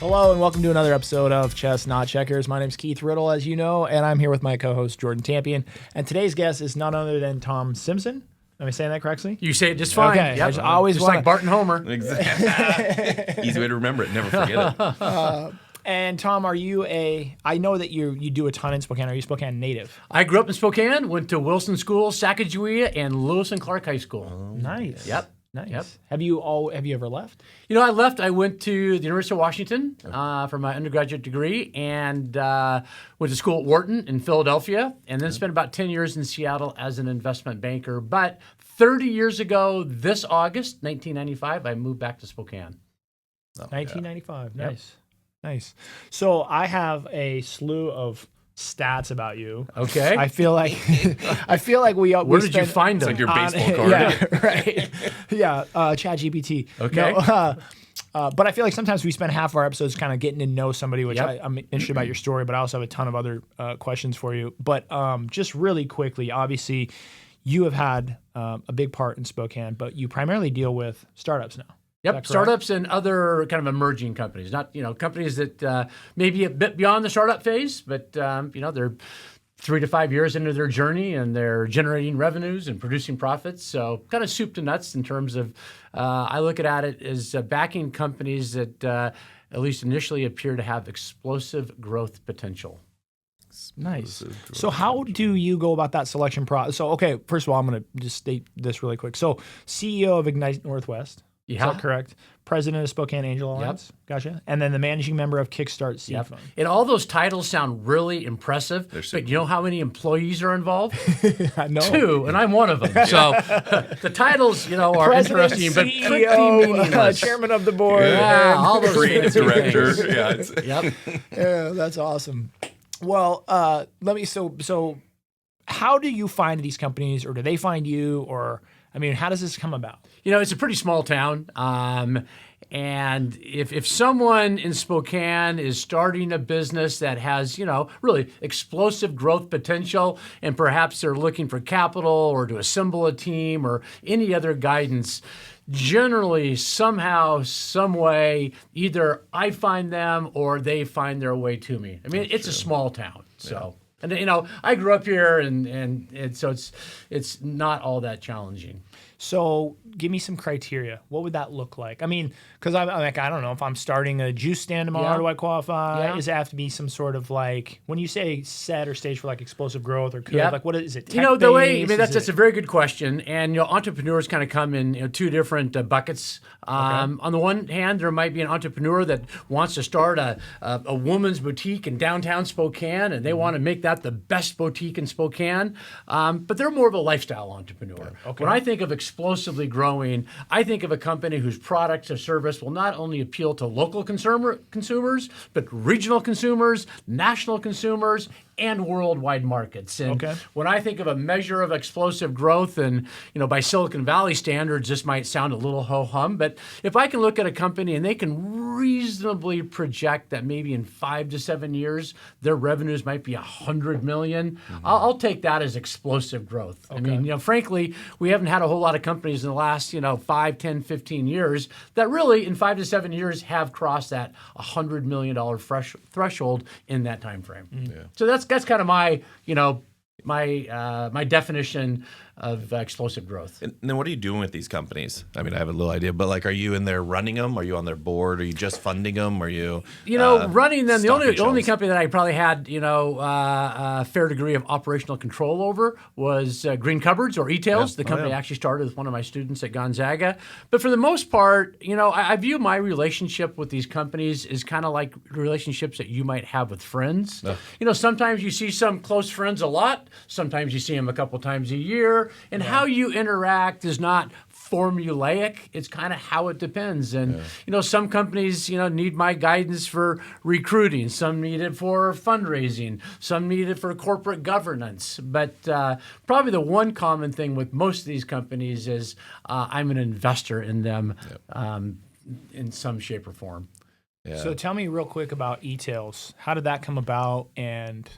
Hello and welcome to another episode of Chess Not Checkers. My name's Keith Riddle, as you know, and I'm here with my co-host Jordan Tampien. And today's guest is none other than Tom Simpson. Am I saying that correctly? You say it just fine. Okay. Yep. I always just wanna... like Bart and Homer. Exactly. Easy way to remember it. Never forget it. And Tom, are you I know that you do a ton in Spokane. Are you Spokane native? I grew up in Spokane, went to Wilson School, Sacagawea, and Lewis and Clark High School. Oh, nice. Yep. Nice. Yep. Have you ever left? You know, I left. I went to the University of Washington for my undergraduate degree and went to school at Wharton in Philadelphia, and then spent about 10 years in Seattle as an investment banker. But 30 years ago, this August, 1995, I moved back to Spokane. 1995. Yep. Nice. Nice. So I have a slew of stats about you. Okay. I feel like Where did you find them? It's like your baseball card. Yeah, right. Yeah, ChatGPT. Okay. No, but I feel like sometimes we spend half of our episodes kind of getting to know somebody, which Yep. I'm interested about your story, but I also have a ton of other questions for you. But just really quickly, obviously, you have had a big part in Spokane, but you primarily deal with startups now. Yep, startups and other kind of emerging companies, not companies that maybe a bit beyond the startup phase, but they're 3 to 5 years into their journey and they're generating revenues and producing profits. So kind of soup to nuts in terms of I look at it as backing companies that at least initially appear to have explosive growth potential. Nice. So how do you go about that selection process? So okay, first of all, I'm going to just state this really quick. So CEO of Ignite Northwest. Yeah. Is that correct? President of Spokane Angel Alliance. Yep. Gotcha. And then the managing member of Kickstart CCF Fund. And all those titles sound really impressive, but you know how many employees are involved? I know. 2, and I'm one of them. So the titles, are President, interesting, but CEO, could be meaningless. Chairman of the board. Yeah, all those Creative fancy director. things. Yeah. It's, Yep. Yeah, that's awesome. Well, so how do you find these companies, or do they find you, or how does this come about? It's a pretty small town. And if someone in Spokane is starting a business that has, really explosive growth potential, and perhaps they're looking for capital or to assemble a team or any other guidance, generally, somehow, some way, either I find them or they find their way to me. It's a small town, so. Yeah. And I grew up here, and so it's not all that challenging. So give me some criteria. What would that look like? Because I'm like, I don't know if I'm starting a juice stand tomorrow. Yeah. Do I qualify? Yeah. Does it have to be some sort of when you say set or stage for explosive growth or could, Yeah. what is it? The way that's a very good question, and entrepreneurs kind of come in 2 different buckets. On the one hand, there might be an entrepreneur that wants to start a woman's boutique in downtown Spokane, and they want to make that the best boutique in Spokane. But they're more of a lifestyle entrepreneur. Okay. When I think of explosively growing, I think of a company whose products or service will not only appeal to local consumers, but regional consumers, national consumers, and worldwide markets. And when I think of a measure of explosive growth, and by Silicon Valley standards, this might sound a little ho-hum, but if I can look at a company and they can reasonably project that maybe in 5 to 7 years their revenues might be $100 million, I'll take that as explosive growth. Frankly, we haven't had a whole lot of companies in the last 5, 10, 15 years that really in 5 to 7 years have crossed that $100 million threshold in that time frame. Yeah. So that's kind of my my definition of explosive growth. and then what are you doing with these companies? I have a little idea, but are you in there running them? Are you on their board? Are you just funding them? Are you running them? The only shelves? company that I probably had a fair degree of operational control over was Green Cupboards or E-Tails. The company actually started with one of my students at Gonzaga. But for the most part, I view my relationship with these companies as kind of like relationships that you might have with friends. Sometimes you see some close friends a lot. Sometimes you see them a couple times a year. And how you interact is not formulaic. It's kind of how it depends. And, some companies, need my guidance for recruiting. Some need it for fundraising. Some need it for corporate governance. But probably the one common thing with most of these companies is I'm an investor in them in some shape or form. Yeah. So tell me real quick about E-Tails. How did that come about? And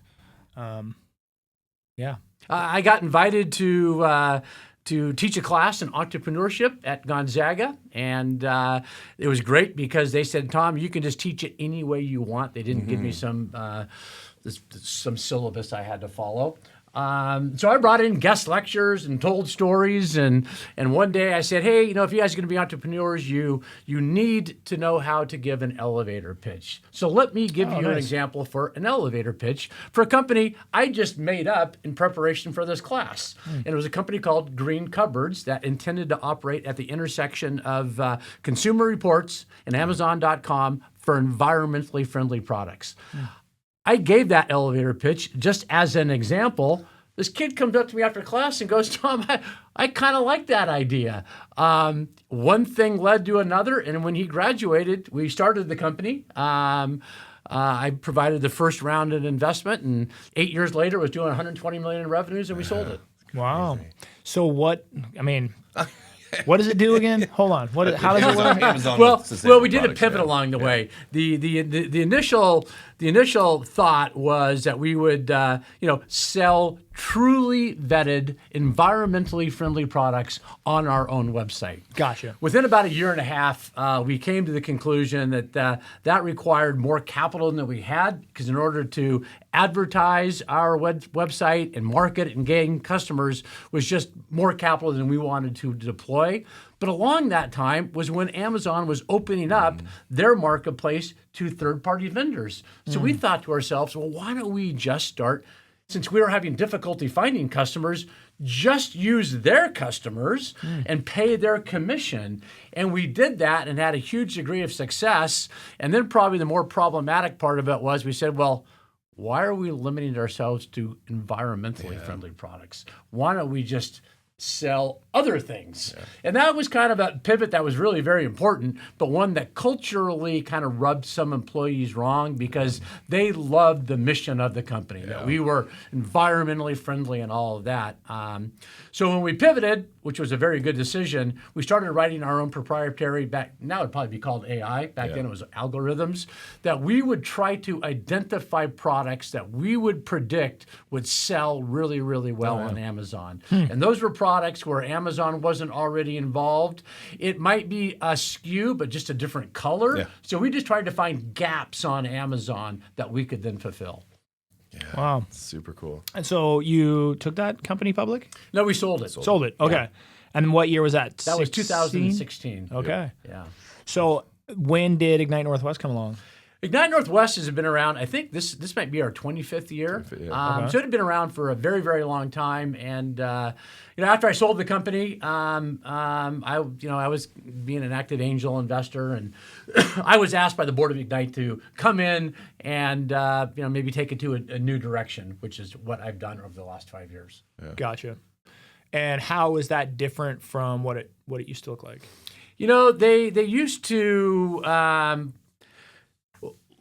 I got invited to to teach a class in entrepreneurship at Gonzaga, and it was great because they said, Tom, you can just teach it any way you want. They didn't give me some syllabus I had to follow. So I brought in guest lectures and told stories, and one day I said, hey, if you guys are going to be entrepreneurs, you need to know how to give an elevator pitch. So let me give you an example for an elevator pitch for a company I just made up in preparation for this class. And it was a company called Green Cupboards that intended to operate at the intersection of Consumer Reports and Amazon.com for environmentally friendly products. I gave that elevator pitch just as an example. This kid comes up to me after class and goes, Tom, I kind of like that idea. One thing led to another, and when he graduated, we started the company. I provided the first round of investment, and 8 years later, was doing 120 million in revenues, and we sold it. Wow. So what does it do again? Hold on. How does it work? Well, we did a pivot along the way. The initial thought was that we would sell truly vetted, environmentally friendly products on our own website. Gotcha. Within about a year and a half, we came to the conclusion that that required more capital than we had, because in order to advertise our website and market and gain customers was just more capital than we wanted to deploy. But along that time was when Amazon was opening up their marketplace to third-party vendors. So we thought to ourselves, well, why don't we just start, since we were having difficulty finding customers, just use their customers and pay their commission. And we did that and had a huge degree of success. And then probably the more problematic part of it was we said, well, why are we limiting ourselves to environmentally friendly products? Why don't we just sell other things? And that was kind of a pivot that was really very important, but one that culturally kind of rubbed some employees wrong because they loved the mission of the company, that we were environmentally friendly and all of that. So when we pivoted, which was a very good decision, we started writing our own proprietary, now it'd probably be called AI, back then it was algorithms, that we would try to identify products that we would predict would sell really, really well on Amazon. And those were products where Amazon wasn't already involved. It might be a SKU, but just a different color. So we just tried to find gaps on Amazon that we could then fulfill. Wow. Super cool. And so you took that company public? No, we sold it. Sold it. Okay. Yeah. And what year was that? That was 2016. Okay. Yeah. So when did Ignite Northwest come along? Ignite Northwest has been around, I think this might be our 25th year. So it had been around for a very, very long time. And after I sold the company, I was being an active angel investor, and I was asked by the board of Ignite to come in and maybe take it to a new direction, which is what I've done over the last 5 years. Yeah. Gotcha. And how is that different from what it used to look like? They used to.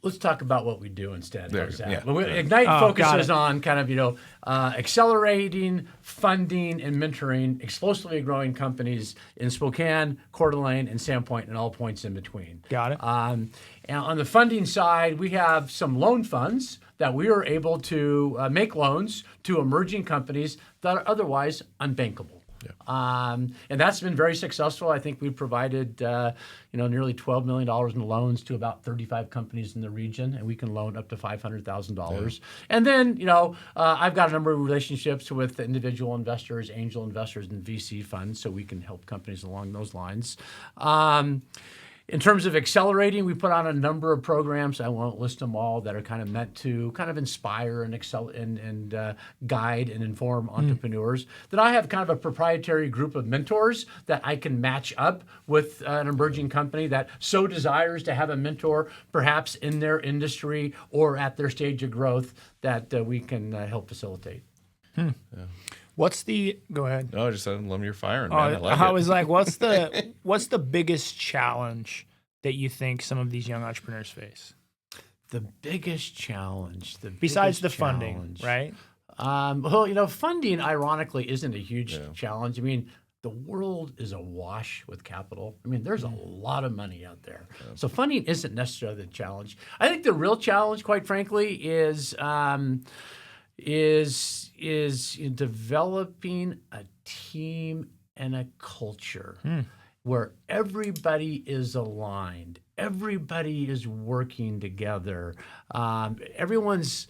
Let's talk about what we do instead. Ignite focuses on kind of, accelerating, funding, and mentoring explosively growing companies in Spokane, Coeur d'Alene, and Sandpoint, and all points in between. Got it. And on the funding side, we have some loan funds that we are able to make loans to emerging companies that are otherwise unbankable. And that's been very successful. I think we've provided, nearly $12 million in loans to about 35 companies in the region, and we can loan up to $500,000. And then, I've got a number of relationships with individual investors, angel investors, and VC funds, so we can help companies along those lines. In terms of accelerating, we put on a number of programs, I won't list them all, that are kind of meant to kind of inspire and guide and inform entrepreneurs. Then I have kind of a proprietary group of mentors that I can match up with an emerging company that so desires to have a mentor, perhaps in their industry or at their stage of growth, that we can help facilitate. Yeah. Go ahead. No, I just said, you're firing, man. I was like, what's the biggest challenge that you think some of these young entrepreneurs face? The biggest challenge, besides the funding, right? Funding, ironically, isn't a huge challenge. I mean, the world is awash with capital. I mean, there's a lot of money out there. So funding isn't necessarily the challenge. I think the real challenge, quite frankly, is developing a team and a culture where everybody is aligned, everybody is working together, everyone's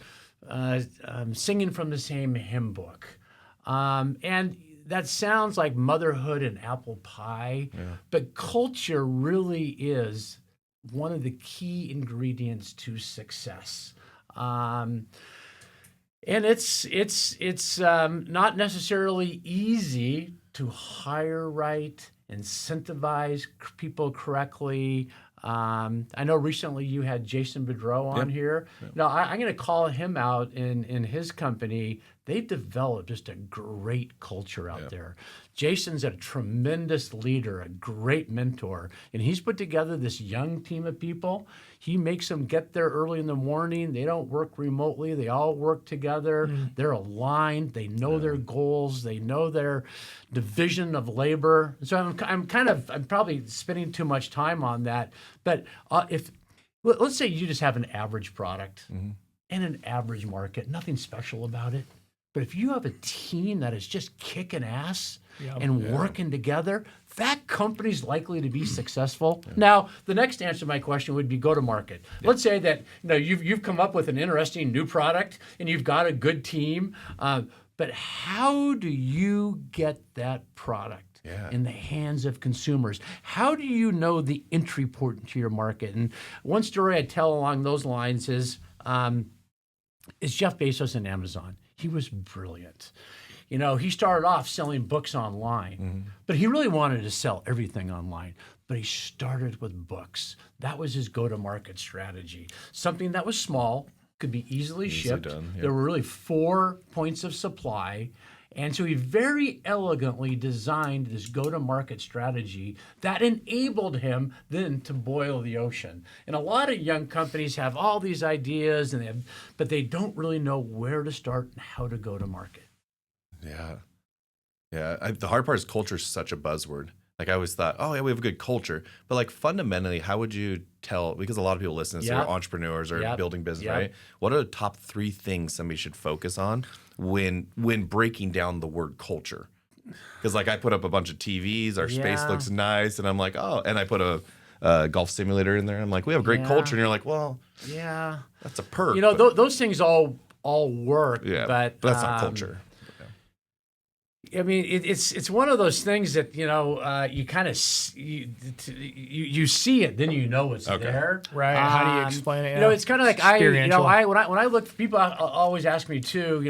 singing from the same hymn book. And that sounds like motherhood and apple pie, but culture really is one of the key ingredients to success. And it's not necessarily easy to hire right, incentivize people correctly. I know recently you had Jason Bedreau on here. Now I'm going to call him out in his company. They've developed just a great culture out there. Jason's a tremendous leader, a great mentor, and he's put together this young team of people. He makes them get there early in the morning. They don't work remotely. They all work together. They're aligned. They know their goals. They know their division of labor. So I'm probably spending too much time on that. But let's say you just have an average product and an average market, nothing special about it. But if you have a team that is just kicking ass and working together, that company's likely to be successful. Now, the next answer to my question would be go to market. Let's say that you've come up with an interesting new product and you've got a good team, but how do you get that product in the hands of consumers? How do you know the entry port into your market? And one story I tell along those lines is Jeff Bezos and Amazon. He was brilliant. He started off selling books online, but he really wanted to sell everything online. But he started with books. That was his go-to-market strategy. Something that was small, could be easily shipped. There were really 4 points of supply. And so he very elegantly designed this go-to-market strategy that enabled him then to boil the ocean. And a lot of young companies have all these ideas, but they don't really know where to start and how to go to market. The hard part is culture is such a buzzword. Like I always thought, we have a good culture. But like fundamentally, how would you tell, because a lot of people listen to this, they're entrepreneurs or building business, right? What are the top 3 things somebody should focus on when breaking down the word culture? Because like I put up a bunch of TVs, our space looks nice, and I'm like, and I put a golf simulator in there. I'm like, we have a great culture. And you're like, well, that's a perk. Those things all work, but that's not culture. I mean, it's one of those things that you kind of you see it, then you know it's there. Right? How do you explain it? It's kind of like when I look for people, always ask me too.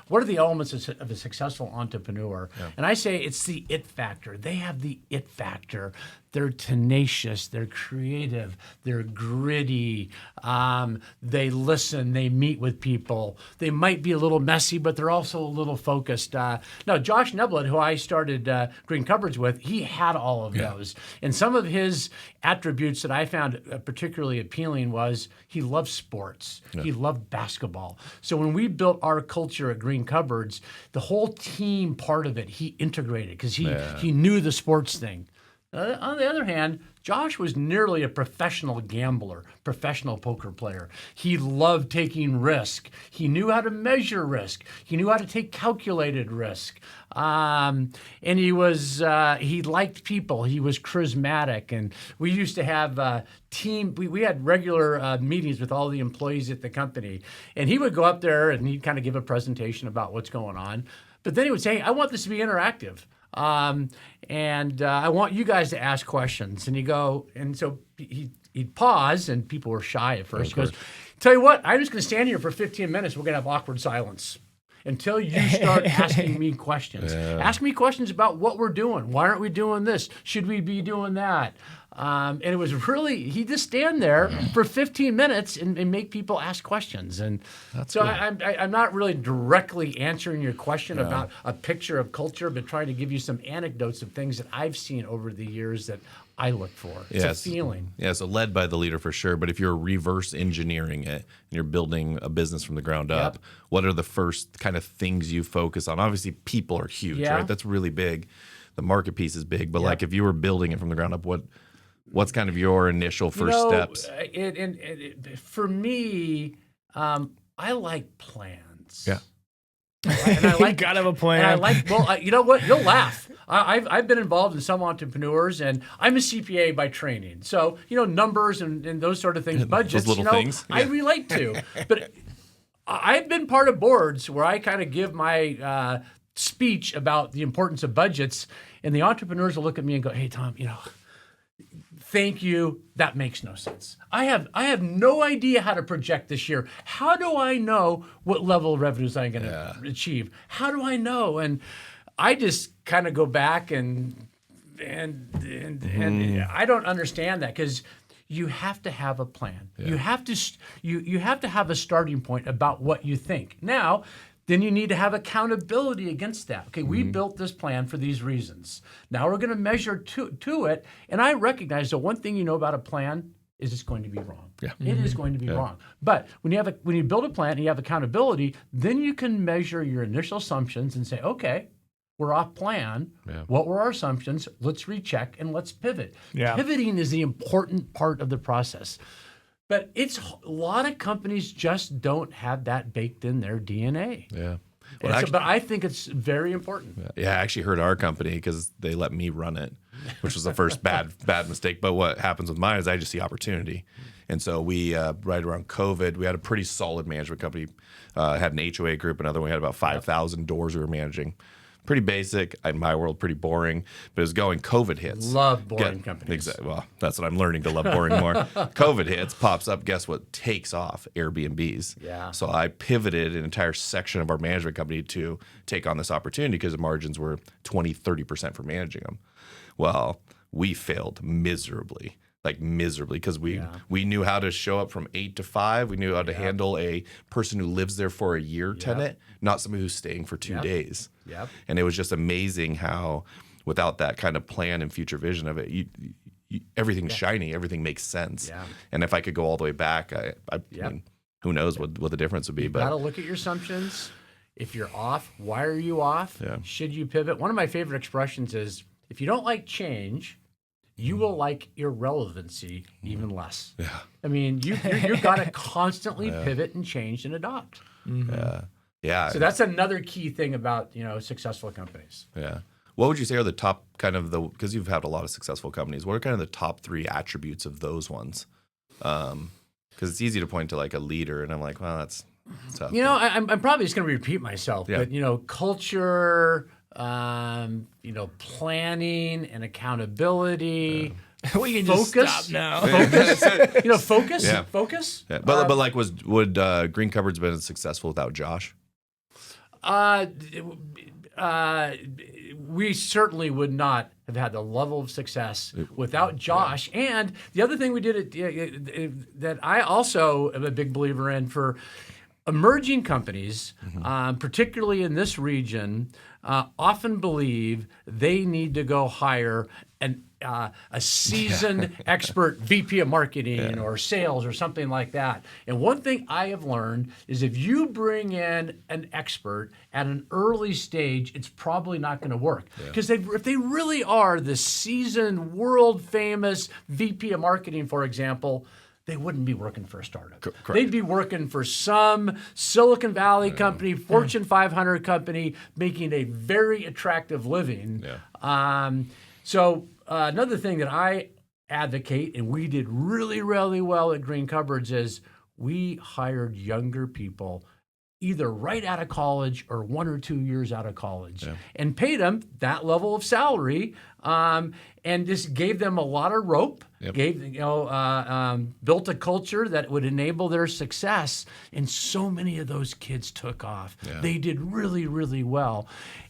What are the elements of a successful entrepreneur? And I say it's the it factor. They have the it factor. They're tenacious, they're creative, they're gritty, they listen, they meet with people. They might be a little messy, but they're also a little focused. Now, Josh Neblett, who I started Green Cupboards with, he had all of those. And some of his attributes that I found particularly appealing was he loved sports. He loved basketball. So when we built our culture at Green Cupboards, the whole team part of it, he integrated because he knew the sports thing. On the other hand, Josh was nearly a professional gambler, professional poker player. He loved taking risk. He knew how to measure risk. He knew how to take calculated risk. And he liked people. He was charismatic. And we used to have we had regular meetings with all the employees at the company. And he would go up there and he'd kind of give a presentation about what's going on. But then he would say, hey, I want this to be interactive. And I want you guys to ask questions. And so he'd pause, and people were shy at first. He goes, tell you what, I'm just going to stand here for 15 minutes. We're going to have awkward silence until you start asking me questions. Ask me questions about what we're doing. Why aren't we doing this? Should we be doing that? And it was really, he'd just stand there for 15 minutes and make people ask questions. And so I'm not really directly answering your question about a picture of culture, but trying to give you some anecdotes of things that I've seen over the years that I look for. It's a feeling. Yeah, so led by the leader for sure. But if you're reverse engineering it and you're building a business from the ground up, what are the first kind of things you focus on? Obviously, people are huge, right? That's really big. The market piece is big. But like if you were building it from the ground up, what's kind of your initial first steps? For me, I like plans. And I like gotta have a plan. And I like. Well, you know what? You'll laugh. I've been involved in some entrepreneurs, and I'm a CPA by training. So numbers and those sort of things, budgets. Those little things. I relate to. But I've been part of boards where I kind of give my speech about the importance of budgets, and the entrepreneurs will look at me and go, "Hey, Tom, thank you. That makes no sense. I have no idea how to project this year. How do I know what level of revenues I'm going to achieve? How do I know?" And I just kind of go back and I don't understand that, because you have to have a plan. Yeah. You have to have a starting point about what you think. Now, then you need to have accountability against that. Okay, we built this plan for these reasons. Now we're going to measure to it. And I recognize that one thing you know about a plan is it's going to be wrong. Yeah. It is going to be wrong. But when you build a plan and you have accountability, then you can measure your initial assumptions and say, okay, we're off plan. Yeah. What were our assumptions? Let's recheck and let's pivot. Yeah. Pivoting is the important part of the process. But a lot of companies just don't have that baked in their DNA. Yeah. Well, but I think it's very important. Yeah, I actually heard our company because they let me run it, which was the first bad mistake. But what happens with mine is I just see opportunity. And so we, right around COVID, we had a pretty solid management company. Had an HOA group, another one we had about 5,000 doors we were managing. Pretty basic, in my world, pretty boring, but it was going. COVID hits. Love boring companies. Exactly. Well, that's what I'm learning to love boring more. COVID hits, pops up. Guess what? Takes off. Airbnbs. Yeah. So I pivoted an entire section of our management company to take on this opportunity because the margins were 20, 30% for managing them. Well, we failed miserably. Because we knew how to show up from 8 to 5. We knew how to handle a person who lives there for a year tenant, not somebody who's staying for 2 days. Yep. And it was just amazing how, without that kind of plan and future vision of it, everything's shiny, everything makes sense. Yeah. And if I could go all the way back, I mean, who knows what the difference would be. You've got to look at your assumptions. If you're off, why are you off? Yeah. Should you pivot? One of my favorite expressions is, if you don't like change, you will like irrelevancy even less. Yeah. I mean, you've got to constantly pivot and change and adopt. Mm-hmm. Yeah. Yeah. So that's another key thing about successful companies. Yeah. What would you say are the top because you've had a lot of successful companies, what are kind of the top 3 attributes of those ones? Because it's easy to point to like a leader, and I'm like, well, that's tough. I'm probably just going to repeat myself, but culture, planning and accountability. We can just stop now. Focus. Yeah. Focus. Yeah. But like, would Green Cupboards been successful without Josh? We certainly would not have had the level of success without Josh. Yeah. And the other thing we did that I also am a big believer in for emerging companies, particularly in this region, often believe they need to go hire a seasoned expert VP of marketing or sales or something like that. And one thing I have learned is if you bring in an expert at an early stage, it's probably not going to work. Because if they really are the seasoned, world famous VP of marketing, for example, they wouldn't be working for a startup. Correct. They'd be working for some Silicon Valley company, Fortune 500 company, making a very attractive living. Yeah. So another thing that I advocate, and we did really, really well at Green Cupboards, is we hired younger people either right out of college or 1 or 2 years out of college, and paid them that level of salary, and just gave them a lot of rope. Built a culture that would enable their success, and so many of those kids took off. They did really, really well,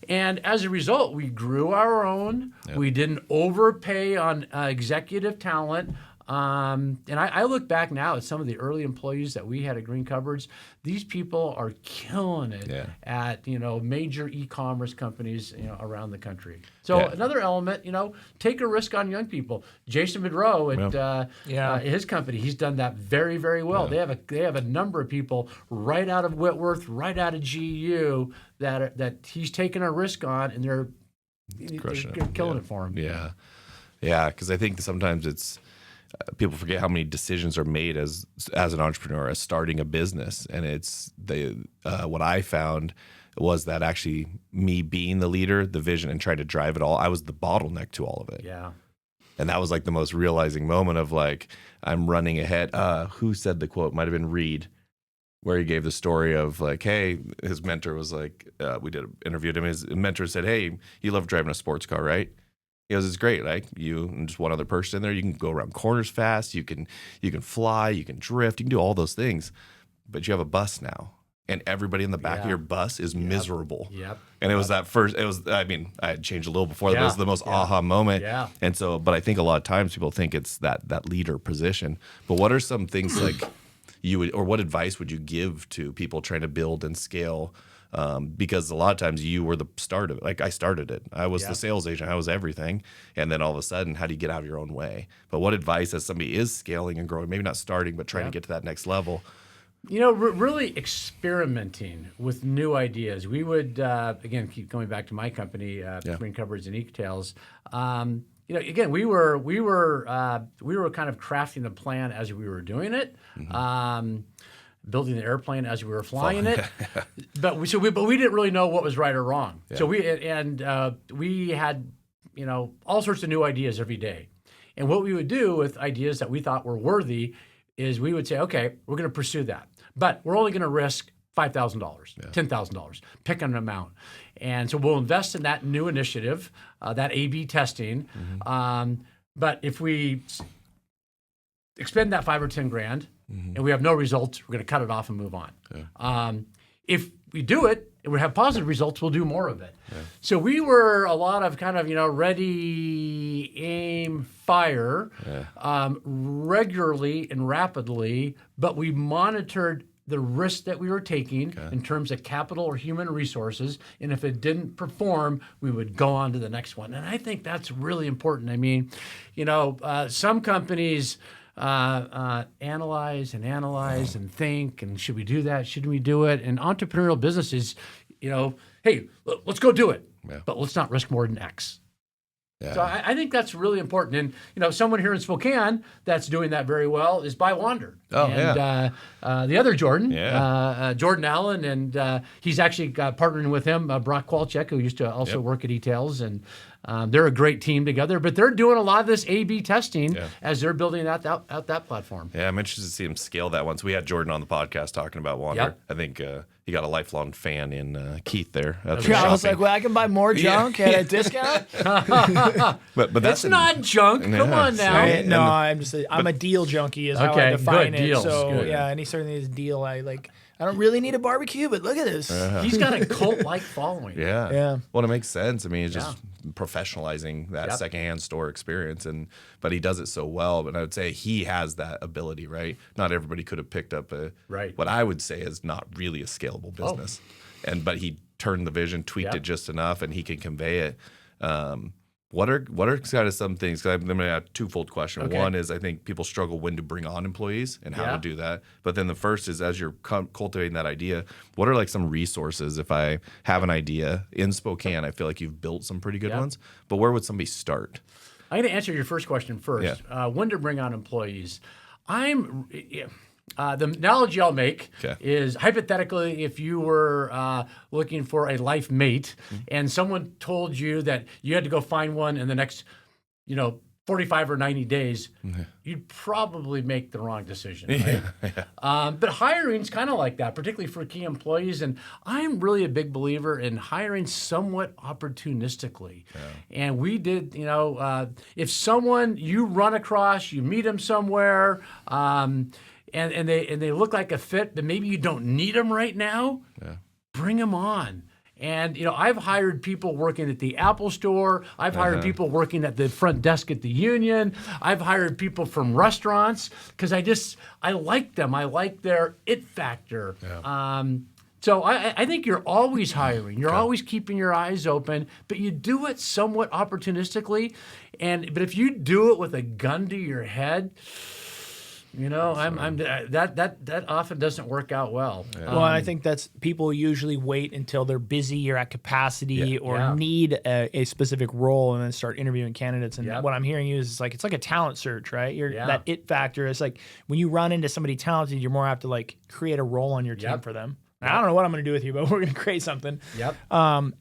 and as a result, we grew our own. We didn't overpay on executive talent. And I look back now at some of the early employees that we had at Green Cupboards. These people are killing it at major e-commerce companies around the country. So another element, take a risk on young people. Jason Monroe at his company, he's done that very, very well. They have a number of people right out of Whitworth, right out of GU that he's taken a risk on, and they're killing it for him. Yeah, because I think sometimes it's. People forget how many decisions are made as an entrepreneur, as starting a business, and it's what I found was that actually me being the leader, the vision, and trying to drive it all. I was the bottleneck to all of it. Yeah. And that was like the most realizing moment of like, I'm running ahead. Who said the quote? Might have been Reed, where he gave the story of like, hey, his mentor was like, interviewed him. His mentor said, hey, you love driving a sports car, right? He goes, it's great. Like you and just one other person in there, you can go around corners fast. You can fly, you can drift, you can do all those things, but you have a bus now. And everybody in the back of your bus is miserable. Yep. And it was that first, I mean, I had changed a little before, that was the most aha moment. Yeah. And so, but I think a lot of times people think it's that leader position. But what are some things like you would, or what advice would you give to people trying to build and scale? Because a lot of times you were the start of it. Like I started it. I was the sales agent. I was everything. And then all of a sudden, how do you get out of your own way? But what advice as somebody is scaling and growing, maybe not starting, but trying to get to that next level? You know, really experimenting with new ideas. We would, again, keep going back to my company, Green Cupboards and E-Tails. You know, again, we were kind of crafting the plan as we were doing it, building the airplane as we were flying it. But we didn't really know what was right or wrong. Yeah. So we had, you know, all sorts of new ideas every day. And what we would do with ideas that we thought were worthy is we would say, okay, we're going to pursue that, but we're only going to risk $5,000, $10,000, pick an amount. And so we'll invest in that new initiative, that A/B testing. But if we expend that $5 or $10 and we have no results, we're going to cut it off and move on. Yeah. If we do it and we have positive results, we'll do more of it. Yeah. So we were a lot of kind of, you know, ready, aim, fire, regularly and rapidly, but we monitored the risk that we were taking in terms of capital or human resources. And if it didn't perform, we would go on to the next one. And I think that's really important. I mean, you know, some companies analyze and think, and should we do that? Shouldn't we do it? And entrepreneurial businesses, you know, hey, let's go do it, but let's not risk more than X. Yeah. So I think that's really important. And, you know, someone here in Spokane that's doing that very well is By Wander. The other Jordan, Jordan Allen, and he's actually partnering with him, Brock Kwalchek, who used to also work at E-Tails, and they're a great team together. But they're doing a lot of this A/B testing as they're building out that platform. Yeah, I'm interested to see him scale that once. We had Jordan on the podcast talking about Wander. Yep. I think he got a lifelong fan in Keith there. I was like, well, I can buy more junk at a discount. but that's not junk. Come on now. No, I'm a deal junkie is how I define it. Deals. So any certainly this deal I like. I don't really need a barbecue, but look at this. He's got a cult-like following. Yeah. Well, it makes sense. I mean, it's just professionalizing that secondhand store experience, but he does it so well. But I would say he has that ability, right? Not everybody could have picked up what I would say is not really a scalable business, but he turned the vision, tweaked it just enough, and he can convey it. What are kind of some things? Because I'm going to have a twofold question. Okay. One is I think people struggle when to bring on employees and how to do that. But then the first is as you're cultivating that idea, what are like some resources if I have an idea in Spokane? I feel like you've built some pretty good ones. But where would somebody start? I'm going to answer your first question first. Yeah. When to bring on employees? The analogy I'll make is hypothetically, if you were looking for a life mate and someone told you that you had to go find one in the next, 45 or 90 days, you'd probably make the wrong decision. Right? But hiring's kind of like that, particularly for key employees. And I'm really a big believer in hiring somewhat opportunistically. Yeah. And we did, if someone you run across, you meet them somewhere, and they look like a fit, but maybe you don't need them right now, bring them on. And, I've hired people working at the Apple store. I've hired people working at the front desk at the Union. I've hired people from restaurants because I like them. I like their it factor. Yeah. So I think you're always hiring. You're always keeping your eyes open, but you do it somewhat opportunistically. But if you do it with a gun to your head, that often doesn't work out well. Yeah. Well, I think that's people usually wait until they're busy or at capacity or need a specific role and then start interviewing candidates. And what I'm hearing you is it's like a talent search, right? That it factor is like when you run into somebody talented, you're more apt to create a role on your team for them. I don't know what I'm going to do with you, but we're going to create something. Yep.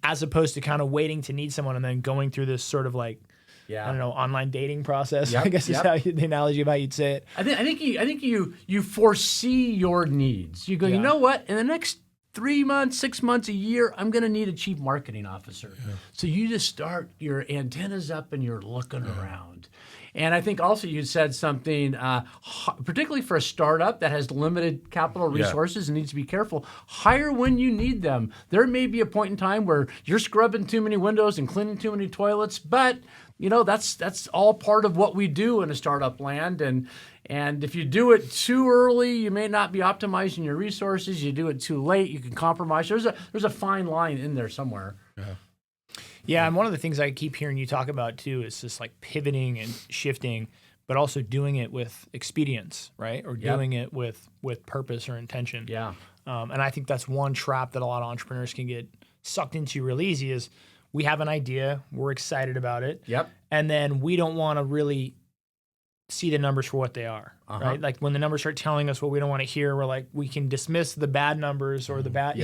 As opposed to kind of waiting to need someone and then going through this sort of like, I don't know, online dating process. I guess is how the analogy of how you'd say it. I think you foresee your needs. You go, you know what? In the next 3 months, 6 months, a year, I'm going to need a chief marketing officer. Yeah. So you just start your antennas up and you're looking around. And I think also you said something, particularly for a startup that has limited capital resources and needs to be careful, hire when you need them. There may be a point in time where you're scrubbing too many windows and cleaning too many toilets, but that's all part of what we do in a startup land. And if you do it too early, you may not be optimizing your resources. You do it too late, you can compromise. There's a fine line in there somewhere. Yeah, and one of the things I keep hearing you talk about too is just like pivoting and shifting, but also doing it with expedience, right? Or doing it with purpose or intention. Yeah. And I think that's one trap that a lot of entrepreneurs can get sucked into real easy is we have an idea, we're excited about it, and then we don't want to really see the numbers for what they are, right? Like when the numbers start telling us what we don't want to hear, we're like, we can dismiss the bad numbers or the bad,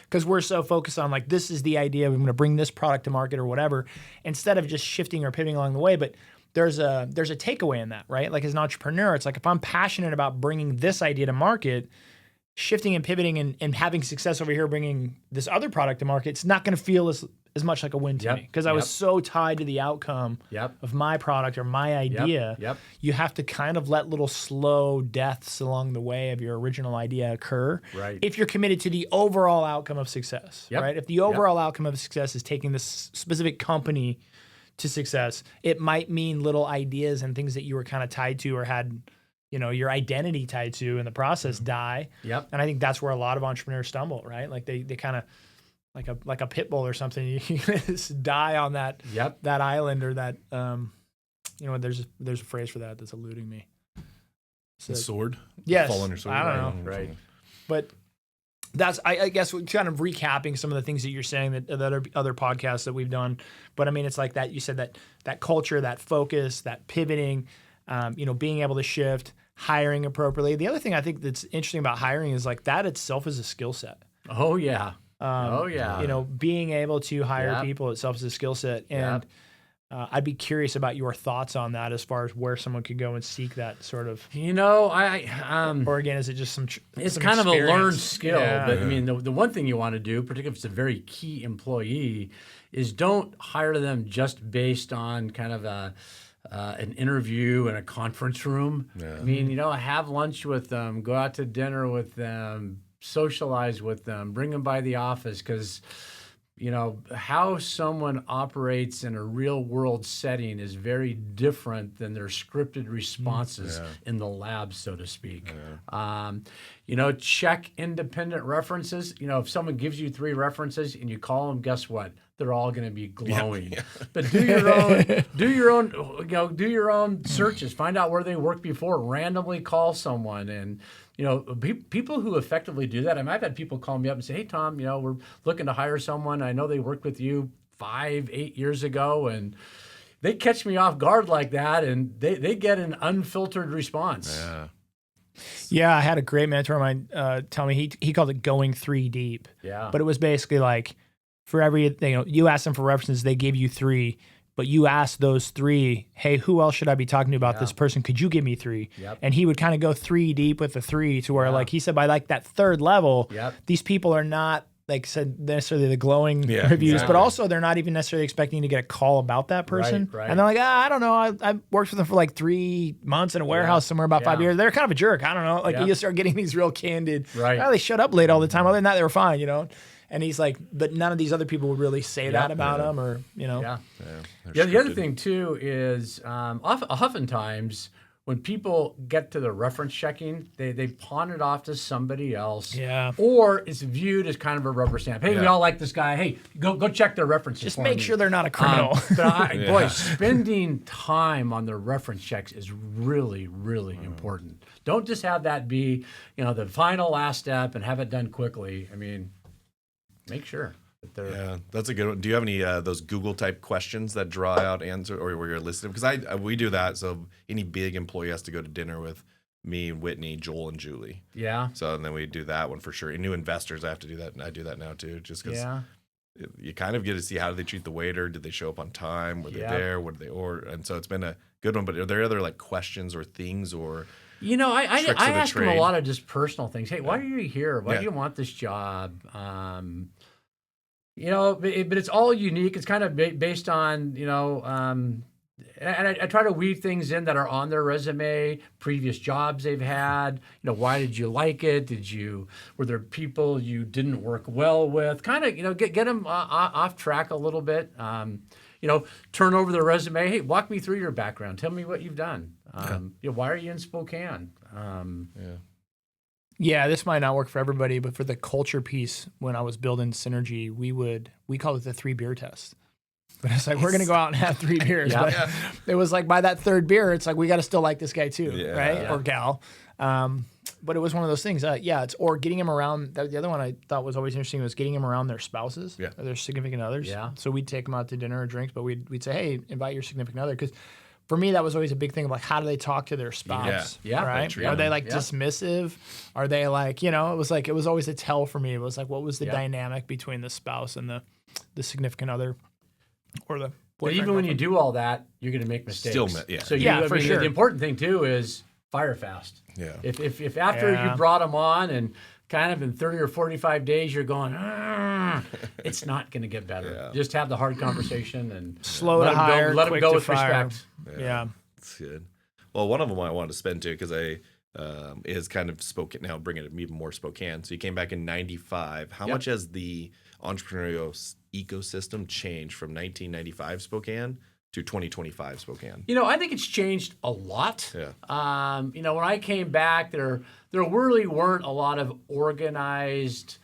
because we're so focused on like, this is the idea, we're going to bring this product to market or whatever, instead of just shifting or pivoting along the way. But there's a takeaway in that, right? Like as an entrepreneur, it's like, if I'm passionate about bringing this idea to market, shifting and pivoting and having success over here, bringing this other product to market, it's not going to feel as much like a win to me because I was so tied to the outcome of my product or my idea. You have to kind of let little slow deaths along the way of your original idea occur if you're committed to the overall outcome of success, right? If the overall outcome of success is taking this specific company to success, it might mean little ideas and things that you were kind of tied to or had your identity tied to in the process die. And I think that's where a lot of entrepreneurs stumble, right? Like they kind of like a pit bull or something, you just die on that island or that there's a phrase for that's eluding me. So, the sword? Yes. Fall on your sword. I don't know. Right. But that's I guess we're kind of recapping some of the things that you're saying that other podcasts that we've done. But I mean it's like that you said that culture, that focus, that pivoting, being able to shift, hiring appropriately. The other thing I think that's interesting about hiring is like that itself is a skill set. Oh yeah. Being able to hire people itself is a skill set. And I'd be curious about your thoughts on that as far as where someone could go and seek that sort of. Or again, is it just it's some kind of a experience? learned skill. But I mean, the one thing you want to do, particularly if it's a very key employee, is don't hire them just based on kind of an interview in a conference room. I mean, have lunch with them, go out to dinner with them, socialize with them, bring them by the office, because how someone operates in a real world setting is very different than their scripted responses in the lab, so to speak. Check independent references. If someone gives you 3 references and you call them, guess what? They're all going to be glowing. But do your own searches. Find out where they worked before. Randomly call someone. And people who effectively do that. I've had people call me up and say, "Hey Tom, we're looking to hire someone. I know they worked with you 5-8 years ago," and they catch me off guard like that, and they get an unfiltered response. Yeah, I had a great mentor of mine tell me he called it going 3 deep. But it was basically like for every you asked them for references, they gave you 3. But you asked those 3, hey, who else should I be talking to about this person? Could you give me 3? And he would kind of go 3 deep with the 3 to where like he said by like that 3rd level, these people are not like said necessarily the glowing reviews, but also they're not even necessarily expecting to get a call about that person. And they're like, I don't know. I worked with them for like 3 months in a warehouse somewhere about 5 years. They're kind of a jerk. I don't know. Like you start getting these real candid, they shut up late all the time. Other than that, they were fine, And he's like, but none of these other people would really say that about him, or the other thing too is oftentimes when people get to the reference checking, they pawn it off to somebody else, or it's viewed as kind of a rubber stamp. Hey, we all like this guy. Hey, go check their references. Just make sure they're not a criminal. Boy, spending time on their reference checks is really, really important. Don't just have that be the final last step and have it done quickly. I mean. Make sure that they're. That's a good one. Do you have any those Google type questions that draw out answer or where you're listed? Because we do that. So any big employee has to go to dinner with me, Whitney, Joel, and Julie. Yeah. So and then we do that one for sure. And new investors, I have to do that, and I do that now too, just because you kind of get to see how do they treat the waiter. Did they show up on time? Were they there? What did they order? And so it's been a good one. But are there other like questions or things or I ask them a lot of just personal things. Hey, why are you here? Why do you want this job? But it's all unique. It's kind of based on, and I try to weave things in that are on their resume, previous jobs they've had. Why did you like it? Were there people you didn't work well with? Kind of, get them off track a little bit. Turn over their resume. Hey, walk me through your background. Tell me what you've done. Why are you in Spokane? Yeah, this might not work for everybody, but for the culture piece, when I was building Synergy, we call it the 3 beer test. But it's like, we're going to go out and have 3 beers. But it was like by that 3rd beer, it's like, we got to still like this guy too, right? Yeah. Or gal. But it was one of those things. It's or getting him around. The other one I thought was always interesting was getting him around their spouses or their significant others. Yeah. So we'd take them out to dinner or drinks, but we'd say, hey, invite your significant other. Because for me, that was always a big thing of like, how do they talk to their spouse? Yeah. Right? Are they like dismissive? Are they like, it was always a tell for me. It was like, what was the dynamic between the spouse and the significant other or the boyfriend? But even when you do all that, you're going to make mistakes. So for sure. The important thing too is fire fast. Yeah. If after you brought them on and kind of in 30 or 45 days you're going, it's not going to get better. Yeah. Just have the hard conversation and slow to hire, let them go with respect. Yeah. That's good. Well, one of them I wanted to spend too because I is kind of Spokane now, bringing it even more Spokane. So you came back in '95. How much has the entrepreneurial ecosystem changed from 1995 Spokane to 2025 Spokane? I think it's changed a lot. Yeah. When I came back, there really weren't a lot of organized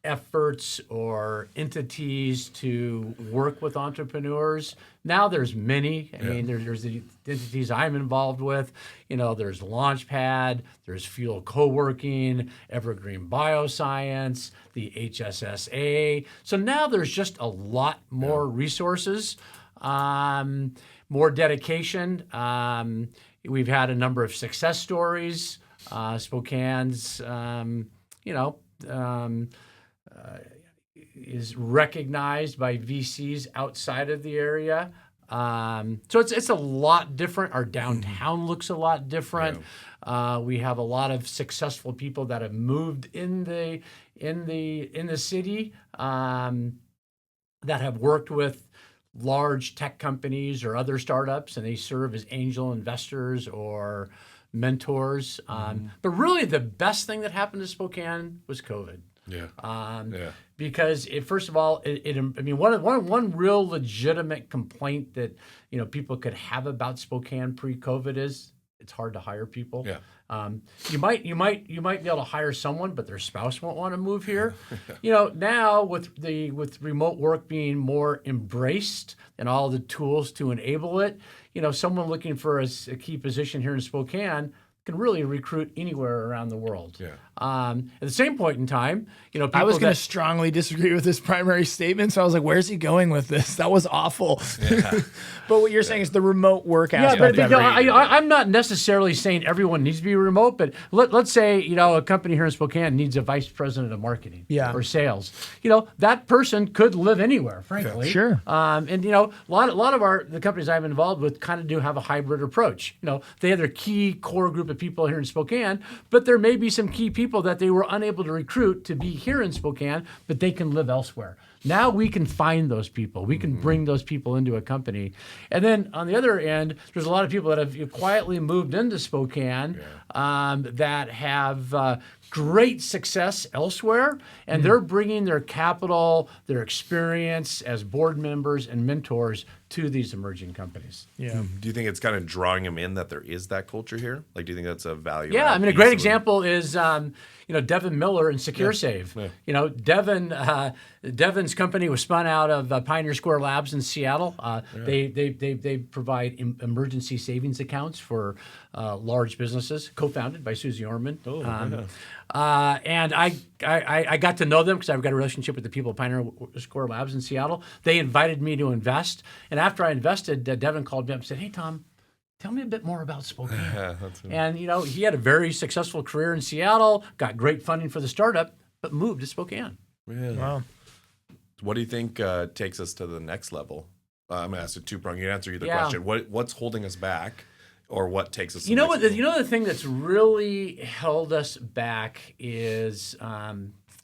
efforts or entities to work with entrepreneurs. Now there's many. I mean, there's the entities I'm involved with. There's Launchpad, there's Fuel Co-working, Evergreen Bioscience, the HSSA. So now there's just a lot more resources. More dedication. We've had a number of success stories. Spokane's, is recognized by VCs outside of the area. So it's a lot different. Our downtown looks a lot different. Yeah. We have a lot of successful people that have moved in the city that have worked with large tech companies or other startups, and they serve as angel investors or mentors. But really, the best thing that happened to Spokane was COVID. Yeah. Because first of all, one real legitimate complaint that people could have about Spokane pre-COVID is it's hard to hire people. Yeah. You might be able to hire someone, but their spouse won't want to move here. Now with remote work being more embraced and all the tools to enable it, someone looking for a key position here in Spokane can really recruit anywhere around the world. Yeah. At the same point in time, people I was going to strongly disagree with this primary statement, so I was like, "Where's he going with this? That was awful." Yeah. But what you're saying is the remote work aspect. Yeah, but I'm not necessarily saying everyone needs to be remote, but let's say a company here in Spokane needs a vice president of marketing or sales. That person could live anywhere, frankly. Sure. And a lot of the companies I'm involved with kind of do have a hybrid approach. They have their key core group of people here in Spokane, but there may be some key people that they were unable to recruit to be here in Spokane, but they can live elsewhere. Now we can find those people. We can bring those people into a company. And then on the other end, there's a lot of people that have quietly moved into Spokane that have great success elsewhere, and they're bringing their capital, their experience as board members and mentors to these emerging companies. Yeah. Do you think it's kind of drawing them in that there is that culture here? Like, do you think that's a value? Yeah, a great example is Devin Miller and SecureSave. Yeah. Devin's company was spun out of Pioneer Square Labs in Seattle. They provide emergency savings accounts for large businesses, co-founded by Susie Orman. And I got to know them because I've got a relationship with the people at Pioneer Square Labs in Seattle. They invited me to invest. And after I invested, Devin called me up and said, "Hey, Tom, tell me a bit more about Spokane. And, he had a very successful career in Seattle, got great funding for the startup, but moved to Spokane. Really? Wow. What do you think takes us to the next level? I'm going to ask a two-pronged. You can answer either question. What's holding us back, or what takes us to the next level? The thing that's really held us back is,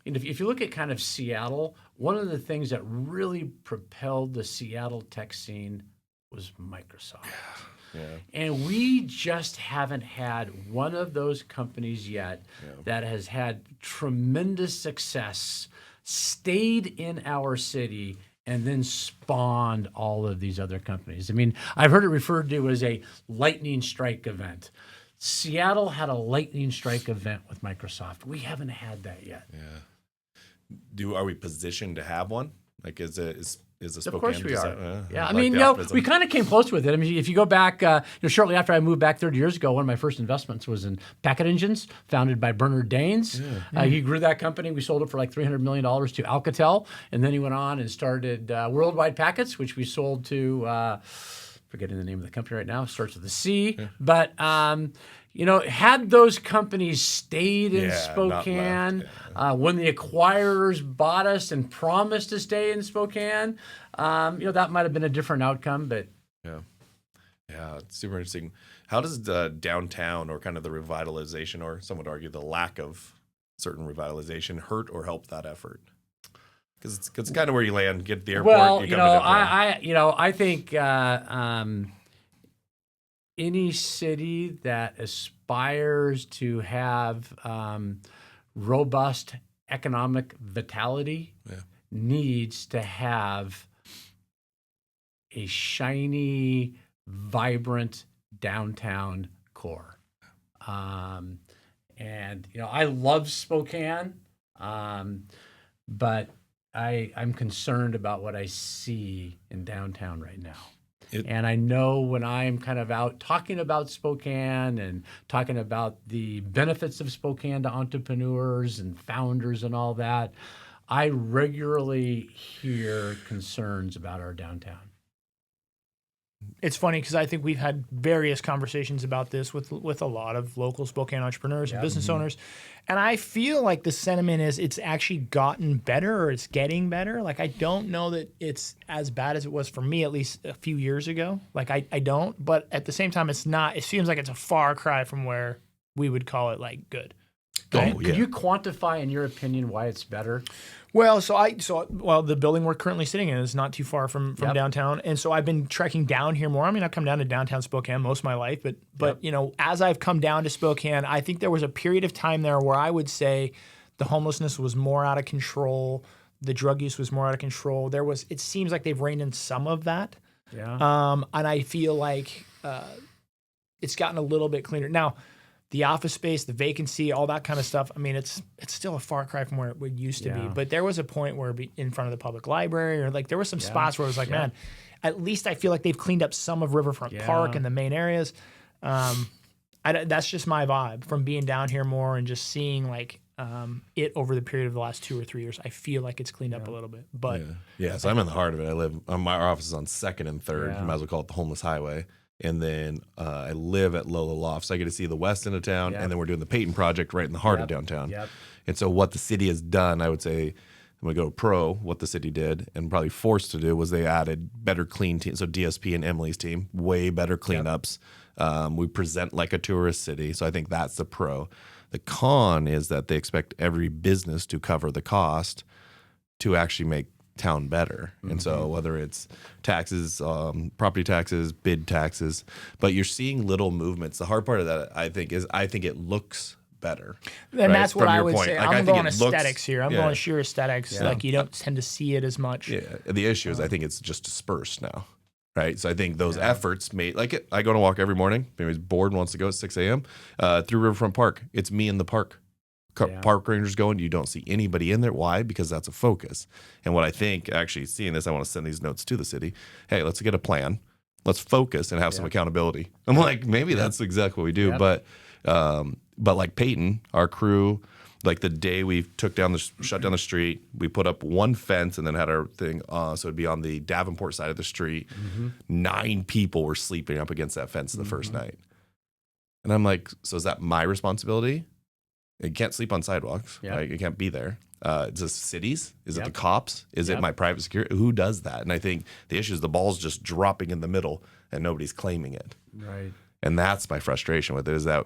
if you look at kind of Seattle, one of the things that really propelled the Seattle tech scene was Microsoft. Yeah. And we just haven't had one of those companies yet that has had tremendous success, stayed in our city, and then spawned all of these other companies. I mean, I've heard it referred to as a lightning strike event. Seattle had a lightning strike event with Microsoft. We haven't had that yet. Yeah. Are we positioned to have one? Like, is a Spokane? Of course we are. We kind of came close with it. I mean, if you go back, shortly after I moved back 30 years ago, one of my first investments was in Packet Engines, founded by Bernard Daines. Yeah. He grew that company. We sold it for like $300 million to Alcatel, and then he went on and started Worldwide Packets, which we sold to, forgetting the name of the company right now, starts with a C. Yeah. But had those companies stayed in Spokane, when the acquirers bought us and promised to stay in Spokane, that might have been a different outcome. But it's super interesting. How does downtown, or kind of the revitalization, or some would argue the lack of certain revitalization, hurt or help that effort? Because it's kind of where you land, get to the airport. Well, I think. Any city that aspires to have robust economic vitality needs to have a shiny, vibrant downtown core. And I love Spokane, but I'm concerned about what I see in downtown right now. And I know when I'm kind of out talking about Spokane and talking about the benefits of Spokane to entrepreneurs and founders and all that, I regularly hear concerns about our downtown. It's funny because I think we've had various conversations about this with a lot of local Spokane entrepreneurs and business owners. And I feel like the sentiment is it's actually gotten better, or it's getting better. Like, I don't know that it's as bad as it was for me, at least a few years ago. Like, I don't. But at the same time, it's not. It seems like it's a far cry from where we would call it, like, good. Could you quantify, in your opinion, why it's better? Well, the building we're currently sitting in is not too far from downtown, and so I've been trekking down here more. I mean, I've come down to downtown Spokane most of my life, but as I've come down to Spokane, I think there was a period of time there where I would say the homelessness was more out of control, the drug use was more out of control. It seems like they've reined in some of that, and I feel like it's gotten a little bit cleaner now. The office space, the vacancy, all that kind of stuff. I mean, it's still a far cry from where it used to be. But there was a point where in front of the public library, or like there were some spots where it was like, man, at least I feel like they've cleaned up some of Riverfront Park and the main areas. That's just my vibe from being down here more and just seeing like it over the period of the last 2 or 3 years. I feel like it's cleaned up a little bit. But so I'm in the heart of it. My office is on 2nd and 3rd. You might as well call it the homeless highway. And then I live at Lola Lofts. I get to see the west end of town, and then we're doing the Peyton project right in the heart of downtown. And so what the city has done, I would say, I'm going to go pro, what the city did, and probably forced to do, was they added better clean teams. So DSP and Emily's team, way better cleanups. We present like a tourist city, so I think that's the pro. The con is that they expect every business to cover the cost to actually make town better. And so whether it's taxes, property taxes, bid taxes, but you're seeing little movements. The hard part of that, I think it looks better. And that's what I would say. Like, I'm going aesthetics here. I'm going sheer aesthetics. Like, you don't tend to see it as much. The issue is I think it's just dispersed now. Right. So I think those efforts made, like, I go on a walk every morning. If anybody's bored and wants to go at 6 a.m. Through Riverfront Park. It's me in the park. Park rangers going, you don't see anybody in there. Why? Because that's a focus. And what I think, actually seeing this, I want to send these notes to the city. Hey, let's get a plan. Let's focus and have some accountability. I'm like, maybe that's exactly what we do. But like Peyton, our crew, Like the day we shut down the street, we put up one fence and then had our thing. So it'd be on the Davenport side of the street. 9 people were sleeping up against that fence the first night. And I'm like, so is that my responsibility? You can't sleep on sidewalks. Right? You can't be there. Is it cities? Is it the cops? Is it my private security? Who does that? And I think the issue is the ball's just dropping in the middle and nobody's claiming it. Right. And that's my frustration with it, is that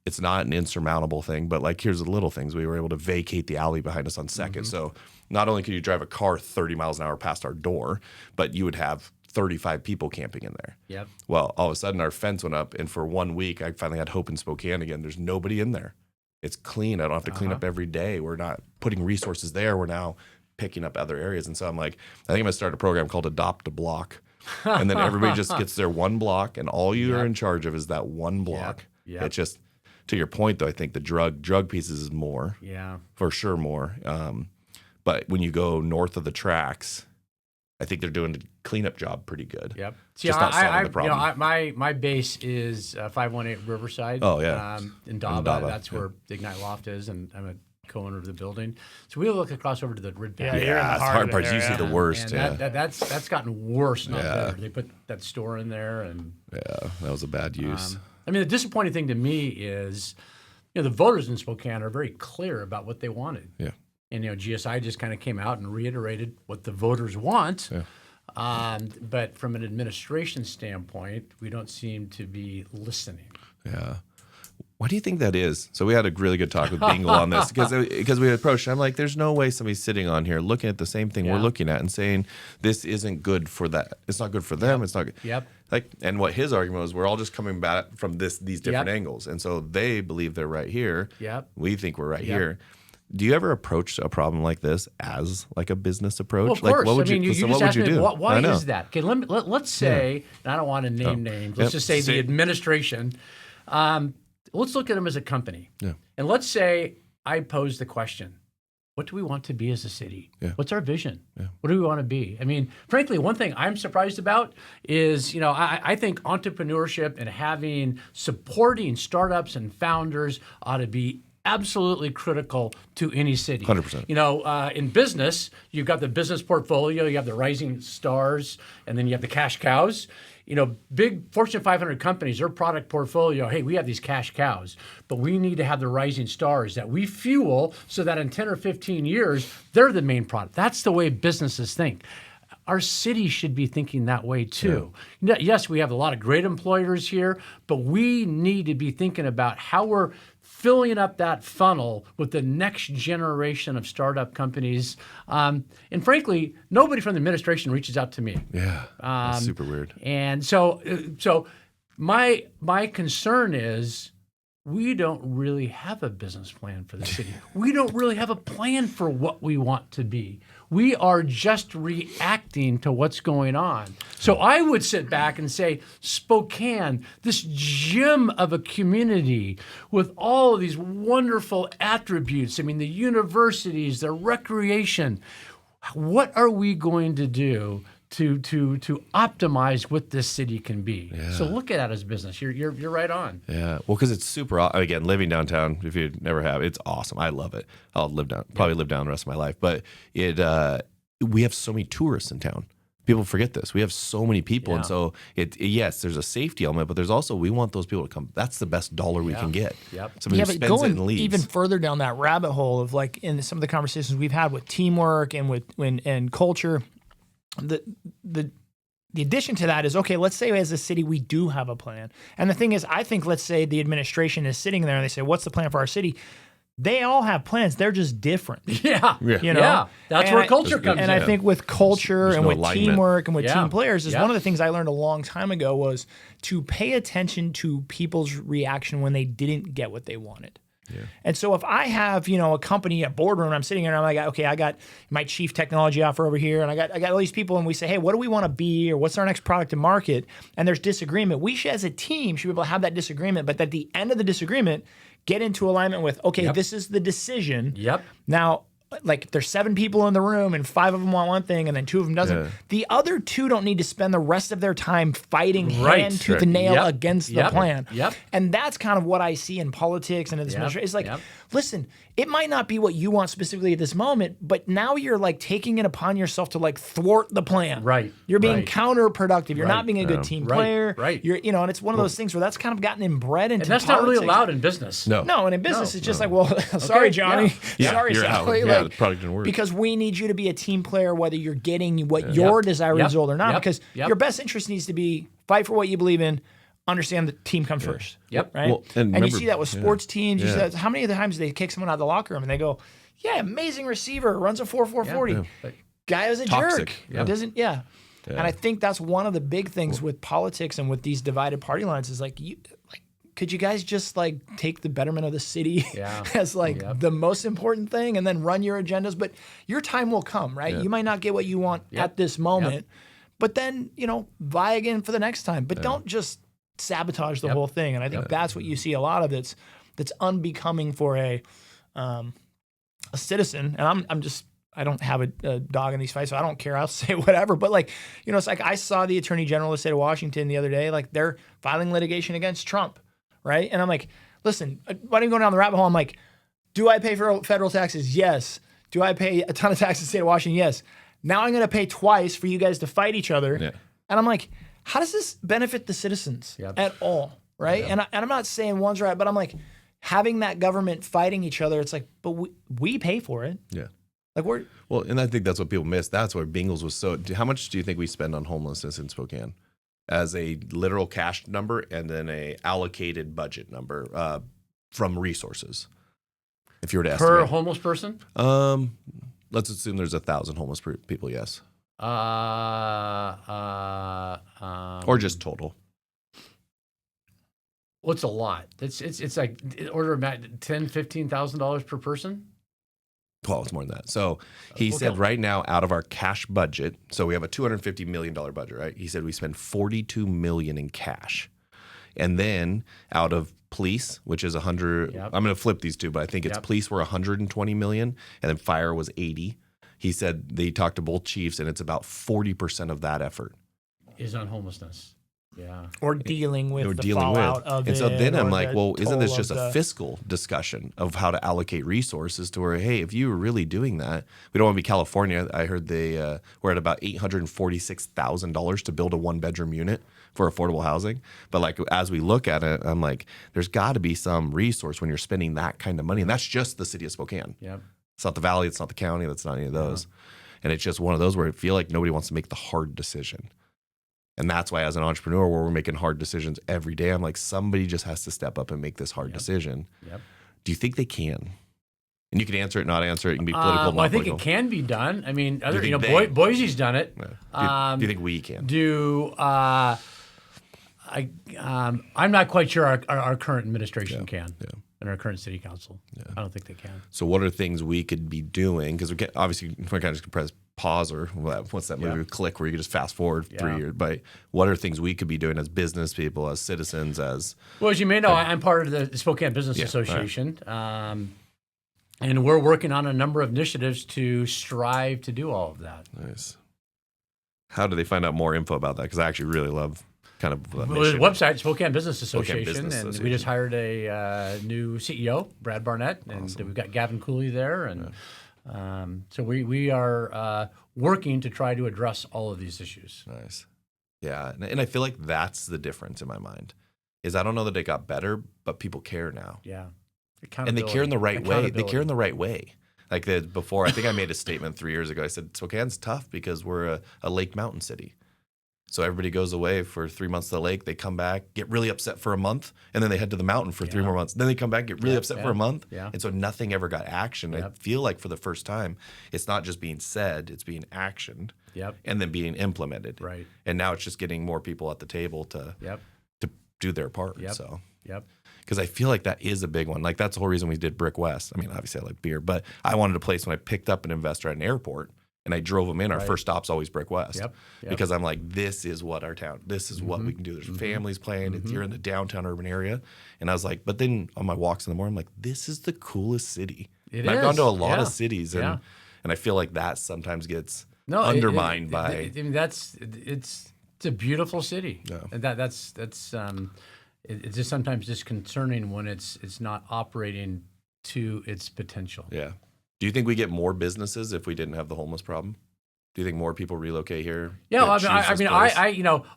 it's not an insurmountable thing, but like here's the little things. We were able to vacate the alley behind us on 2nd. So not only could you drive a car 30 miles an hour past our door, but you would have 35 people camping in there. Yep. Well, all of a sudden our fence went up, and for 1 week I finally had hope in Spokane again. There's nobody in there. It's clean. I don't have to clean up every day. We're not putting resources there. We're now picking up other areas. And so I'm like, I think I'm going to start a program called Adopt a Block. And then everybody just gets their one block, and all you are in charge of is that one block. It's just, to your point though, I think the drug pieces is more. Yeah. For sure more. But when you go north of the tracks, I think they're doing a cleanup job pretty good. Yep. See, just not solving the problem. My base is 518 Riverside. Oh, yeah. In Dava. That's where the Ignite Loft is, and I'm a co-owner of the building. So we look across over to the Riddle. Yeah, it's hard part. You see the worst. And that's gotten worse, not better. They put that store in there, and that was a bad use. I mean, the disappointing thing to me is, the voters in Spokane are very clear about what they wanted. Yeah. And, GSI just kind of came out and reiterated what the voters want. Yeah. But from an administration standpoint, we don't seem to be listening. Yeah. Why do you think that is? So we had a really good talk with Bingle on this because we approached. I'm like, there's no way somebody's sitting on here looking at the same thing we're looking at and saying this isn't good for that. It's not good for them. It's not good. Yep. And what his argument was, we're all just coming back from these different angles, and so they believe they're right here. Yep. We think we're right here. Do you ever approach a problem like this as like a business approach? Well, of course. What would you do? Why is that? Okay, let's say, and I don't want to name names. Let's just say the administration. Let's look at them as a company. Yeah. And let's say I pose the question, what do we want to be as a city? Yeah. What's our vision? Yeah. What do we want to be? I mean, frankly, one thing I'm surprised about is, I think entrepreneurship and supporting startups and founders ought to be absolutely critical to any city. 100%. In business, you've got the business portfolio, you have the rising stars, and then you have the cash cows. Big Fortune 500 companies, their product portfolio, hey, we have these cash cows, but we need to have the rising stars that we fuel so that in 10 or 15 years, they're the main product. That's the way businesses think. Our city should be thinking that way too. Yeah. Yes, we have a lot of great employers here, but we need to be thinking about how we're filling up that funnel with the next generation of startup companies. And frankly, nobody from the administration reaches out to me. Yeah, that's super weird. And so my concern is we don't really have a business plan for the city. We don't really have a plan for what we want to be. We are just reacting to what's going on. So I would sit back and say, Spokane, this gem of a community with all of these wonderful attributes, I mean, the universities, the recreation, what are we going to do to optimize what this city can be? Yeah. So look at that as business. You're right on. Yeah. Well, because it's super. Again, living downtown, if you never have, it's awesome. I love it. I'll live down the rest of my life. But we have so many tourists in town. People forget this. We have so many people, and so yes, there's a safety element, but there's also we want those people to come. That's the best dollar we can get. Yep. Somebody who spends it and leaves. Even further down that rabbit hole of like in some of the conversations we've had with teamwork and culture. The addition to that is, okay, let's say as a city we do have a plan. And the thing is, I think let's say the administration is sitting there and they say, what's the plan for our city? They all have plans. They're just different. Yeah. That's where culture comes in. And I think with culture and with teamwork and with team players is one of the things I learned a long time ago was to pay attention to people's reaction when they didn't get what they wanted. Yeah. And so if I have, a company, a boardroom, I'm sitting here and I'm like, okay, I got my chief technology officer over here and I got all these people and we say, hey, what do we want to be or what's our next product to market? And there's disagreement. We should, as a team, should be able to have that disagreement, but at the end of the disagreement, get into alignment with, okay, this is the decision. Yep. Now, like there's 7 people in the room and 5 of them want one thing and then 2 of them doesn't. Yeah. The other 2 don't need to spend the rest of their time fighting hand tooth and nail against the plan. And that's kind of what I see in politics and in this administration. It's like, listen, it might not be what you want specifically at this moment, but now you're like taking it upon yourself to like thwart the plan. Right. You're being counterproductive. You're not being a good team player. Right. You're, you know, and it's one of those things where that's kind of gotten inbred into and that's politics. not really allowed in business. No, and in business it's just like, well, sorry, Johnny. Sorry, Sally. The product didn't work. Because we need you to be a team player, whether you're getting what your desired result or not. Because your best interest needs to be fight for what you believe in, understand the team comes first. Right? Well, and remember, you see that with sports teams. You see that, how many of the times they kick someone out of the locker room and they go, yeah, amazing receiver, runs a 4.40. Guy is a toxic. Jerk. Doesn't, And I think that's one of the big things with politics and with these divided party lines is like, could you guys just like take the betterment of the city as like the most important thing and then run your agendas? But your time will come, right? You might not get what you want at this moment, but then, you know, vie again for the next time. But don't just sabotage the whole thing. And I think that's what you see a lot of that's unbecoming for a citizen. And I don't have a dog in these fights, so I don't care. I'll say whatever. But like, you know, it's like I saw the Attorney General of the state of Washington the other day, like they're filing litigation against Trump. Right. And I'm like, listen, why don't you go down the rabbit hole? I'm like, do I pay for federal taxes? Yes. Do I pay a ton of taxes in the state of Washington? Yes. Now I'm going to pay twice for you guys to fight each other. And I'm like, how does this benefit the citizens at all? Right. And I'm not saying one's right, but I'm like, having that government fighting each other, it's like, but we pay for it. Like well, and I think that's what people miss. That's where Bingles was so. How much do you think we spend on homelessness in Spokane? As a literal cash number and then a allocated budget number from resources. If you were to estimate. Per homeless person? Let's assume there's 1,000 homeless people, yes. Or just total. Well, it's a lot. It's like order of $10,000-$15,000 per person. Well, it's more than that. So he said right now out of our cash budget, so we have a $250 million budget, right? He said we spend $42 million in cash. And then out of police, which is 100, I'm going to flip these two, but I think it's police were 120 million and then fire was 80. He said they talked to both chiefs and it's about 40% of that effort is on homelessness. Or dealing with the fallout of it. And so then I'm like, well, isn't this just a fiscal discussion of how to allocate resources to where, hey, if you were really doing that, we don't want to be California. I heard they were at about $846,000 to build a 1-bedroom unit for affordable housing. But like, as we look at it, I'm like, there's got to be some resource when you're spending that kind of money. And that's just the city of Spokane. It's not the valley. It's not the county. That's not any of those. And it's just one of those where I feel like nobody wants to make the hard decision. And that's why as an entrepreneur, where we're making hard decisions every day, I'm like, somebody just has to step up and make this hard decision. Do you think they can? And you can answer it, not answer it. You can be political, not political. I think political. it can be done. I mean, Boise's done it. Do you think we can? I'm not quite sure our current administration can. And our current city council. I don't think they can. So what are things we could be doing? Because obviously we kind of just press pause or what's that movie? Click where you can just fast forward 3 years. But what are things we could be doing as business people, as citizens, as... Well, as you may know, I'm part of the Spokane Business Association. Right. And we're working on a number of initiatives to strive to do all of that. Nice. How do they find out more info about that? Because I actually really love... kind of there's a website, Spokane Business Association, and we just hired a new CEO, Brad Barnett, and we've got Gavin Cooley there, and so we are working to try to address all of these issues. Nice, yeah, and I feel like that's the difference in my mind. Is I don't know that it got better, but people care now. And they care in the right way. They care in the right way. Like before, I think I made a statement 3 years ago. I said Spokane's tough because we're a lake mountain city. So everybody goes away for 3 months to the lake. They come back, get really upset for a month, and then they head to the mountain for 3 more months. Then they come back, get really upset for a month. And so nothing ever got actioned. I feel like for the first time, it's not just being said, it's being actioned and then being implemented. Right. And now it's just getting more people at the table to do their part. So because I feel like that is a big one. Like that's the whole reason we did Brick West. I mean, obviously I like beer, but I wanted a place when I picked up an investor at an airport and I drove them in. Our first stop's always Brick West because I'm like, this is what our town, this is what we can do. There's families playing. You're in the downtown urban area. And I was like, but then on my walks in the morning, I'm like, this is the coolest city. I've gone to a lot of cities, and I feel like that sometimes gets undermined by. I mean, it's a beautiful city. Yeah. And that's it's just sometimes just concerning when it's not operating to its potential. Yeah. Do you think we get more businesses if we didn't have the homeless problem? Do you think more people relocate here? Yeah,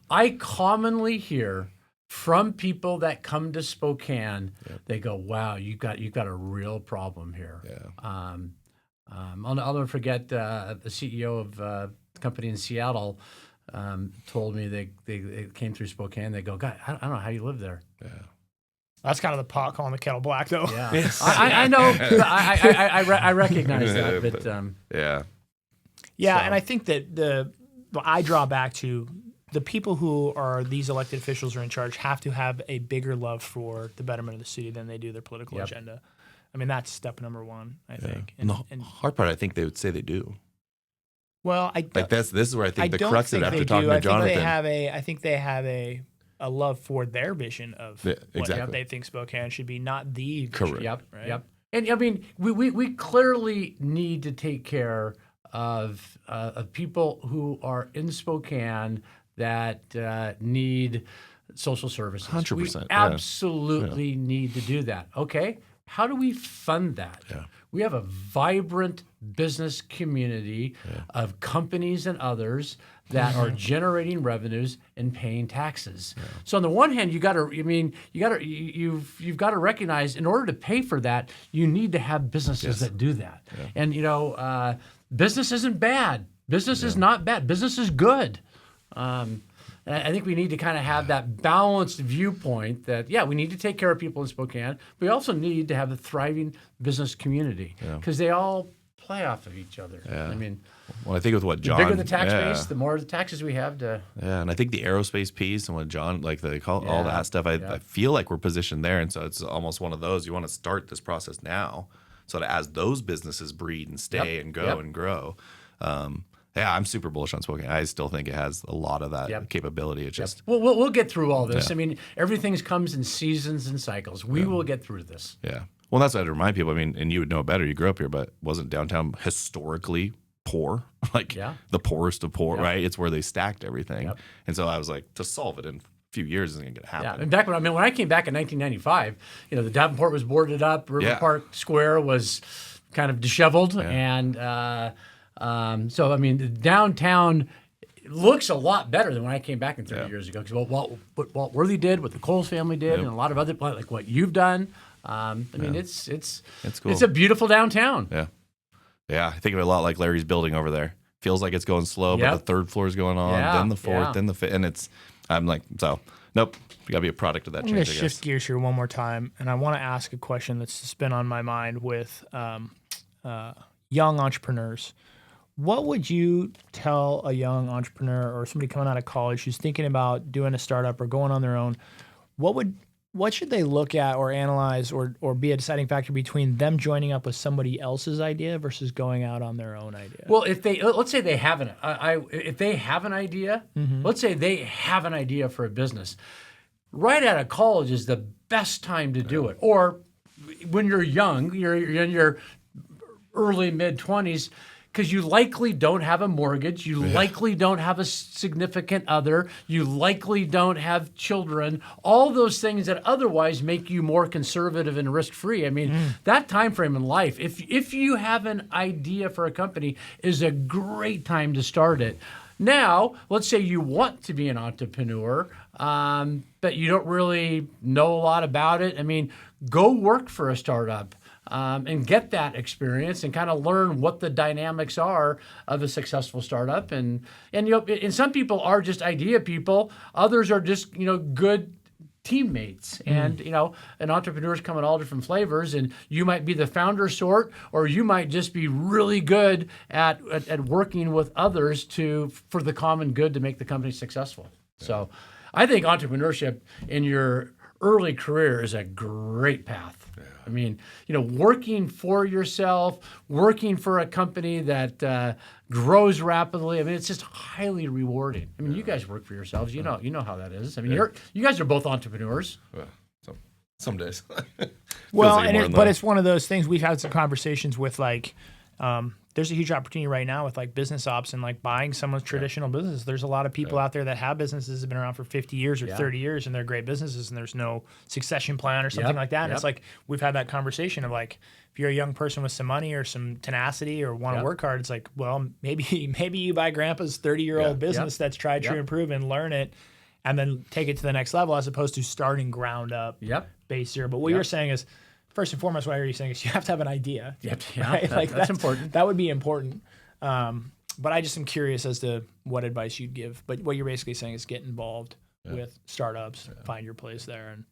I commonly hear from people that come to Spokane, they go, "Wow, you've got a real problem here." Yeah. I'll never forget the CEO of the company in Seattle told me they came through Spokane. They go, "God, I don't know how you live there." Yeah. That's kind of the pot calling the kettle black, though. Yeah, I know. I recognize that, but yeah. Yeah, so. And I think that I draw back to the people who are these elected officials are in charge have to have a bigger love for the betterment of the city than they do their political agenda. I mean, that's step number one, I think. And the hard part, I think they would say they do. Well, this is where I think the crux of it after talking to Jonathan. I think they have a love for their vision of what they think Spokane should be, not the vision. Correct. Yep. Right? Yep. And I mean, we clearly need to take care of people who are in Spokane that need social services. 100%. We absolutely need to do that. Okay, how do we fund that? Yeah. We have a vibrant business community of companies and others that are generating revenues and paying taxes. Yeah. So on the one hand, you've got to recognize in order to pay for that, you need to have businesses that do that. Yeah. And business isn't bad. Business is not bad. Business is good. And I think we need to kind of have that balanced viewpoint that, we need to take care of people in Spokane. We also need to have a thriving business community because they all play off of each other. Yeah. I mean, well, I think with what John, the bigger the tax base, the more the taxes we have to. Yeah, and I think the aerospace piece and what John, like they call all that stuff, I feel like we're positioned there. And so it's almost one of those, you want to start this process now so that as those businesses breed and stay and go and grow. I'm super bullish on Spokane. I still think it has a lot of that capability. It's just we'll get through all this. I mean, everything comes in seasons and cycles. We will get through this. Yeah. Well, that's what I'd remind people. I mean, and you would know better. You grew up here, but wasn't downtown historically poor? The poorest of poor, right? It's where they stacked everything. Yep. And so I was like, to solve it in a few years isn't going to happen. Yeah. And back when I came back in 1995, the Davenport was boarded up. River Park Square was kind of disheveled, and so I mean, the downtown looks a lot better than when I came back in 30 years ago. Because what Walt Worthy did, what the Coles family did, and a lot of other like what you've done. I mean, it's cool. It's a beautiful downtown. Yeah, yeah. I think of it a lot like Larry's building over there. Feels like it's going slow, but the third floor is going on, then the fourth, then the fifth, and I'm like, so nope. You got to be a product of that change. I'm going to shift gears here one more time, and I want to ask a question that's just been on my mind with young entrepreneurs. What would you tell a young entrepreneur or somebody coming out of college who's thinking about doing a startup or going on their own? What should they look at or analyze or be a deciding factor between them joining up with somebody else's idea versus going out on their own idea? Well, let's say they have an idea, let's say they have an idea for a business. Right out of college is the best time to do it. Or when you're young, you're in your early mid-20s. Because you likely don't have a mortgage, you likely don't have a significant other, you likely don't have children, all those things that otherwise make you more conservative and risk-free. I mean, that time frame in life, if you have an idea for a company, is a great time to start it. Now, let's say you want to be an entrepreneur, but you don't really know a lot about it. I mean, go work for a startup. And get that experience and kind of learn what the dynamics are of a successful startup. And some people are just idea people. Others are just, good teammates. And, and entrepreneurs come in all different flavors. And you might be the founder sort, or you might just be really good at working with others for the common good to make the company successful. Yeah. So I think entrepreneurship in your early career is a great path. Yeah. I mean, working for yourself, working for a company that grows rapidly. I mean, it's just highly rewarding. I mean, you guys work for yourselves. You know how that is. I mean, you guys are both entrepreneurs. Well, some days. Well, but it's one of those things. We've had some conversations with like, there's a huge opportunity right now with like business ops and like buying someone's traditional business. There's a lot of people out there that have businesses that have been around for 50 years or 30 years, and they're great businesses, and there's no succession plan or something like that. And it's like we've had that conversation of like, if you're a young person with some money or some tenacity or want to work hard, it's like, well, maybe you buy grandpa's 30-year-old business that's tried, true, and proven, learn it, and then take it to the next level, as opposed to starting ground up base zero. But what you're saying is, first and foremost, what I hear you saying is you have to have an idea. Right? Like that's important. That would be important. But I just am curious as to what advice you'd give. But what you're basically saying is get involved with startups, find your place there. And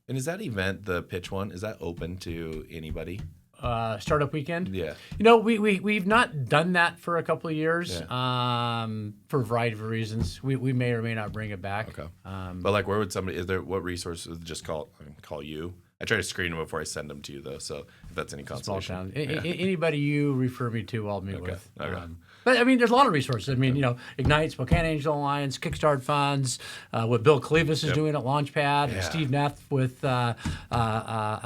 and is that event, the pitch one, is that open to anybody? Startup weekend? Yeah. You know, we've not done that for a couple of years for a variety of reasons. We may or may not bring it back. Okay. But like, where would somebody, what resources, just call you? I try to screen them before I send them to you, though. So if that's any consolation. Small town. Anybody you refer me to, I'll meet with. Okay. But I mean, there's a lot of resources. I mean, you know, Ignite, Spokane Angel Alliance, Kickstart funds, what Bill Clevis is doing at Launchpad, and Steve Neff with a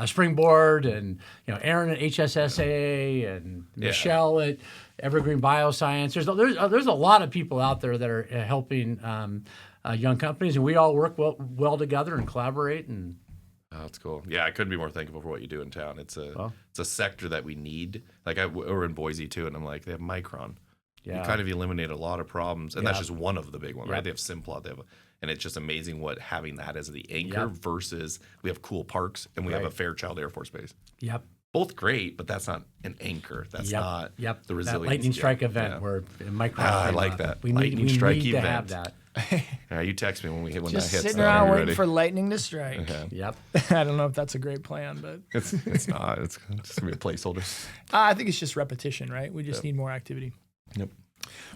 Springboard, and you know, Aaron at HSSA, and Michelle at Evergreen Bioscience. There's a lot of people out there that are helping young companies, and we all work well together and collaborate. And oh, that's cool. Yeah, I couldn't be more thankful for what you do in town. It's a sector that we need. Like we're in Boise too, and I'm like, they have Micron. Yeah. You kind of eliminate a lot of problems, and that's just one of the big ones, right? They have Simplot, and it's just amazing what having that as the anchor versus we have cool parks and we have a Fairchild Air Force Base. Yep. Both great, but that's not an anchor. That's not the resilience. That lightning strike event where Micron. I like that. We need to have that. You text me when that hits. Just sitting around waiting for lightning to strike. Okay. Yep. I don't know if that's a great plan, but it's not. It's just gonna be a placeholder. I think it's just repetition, right? We just need more activity. Yep.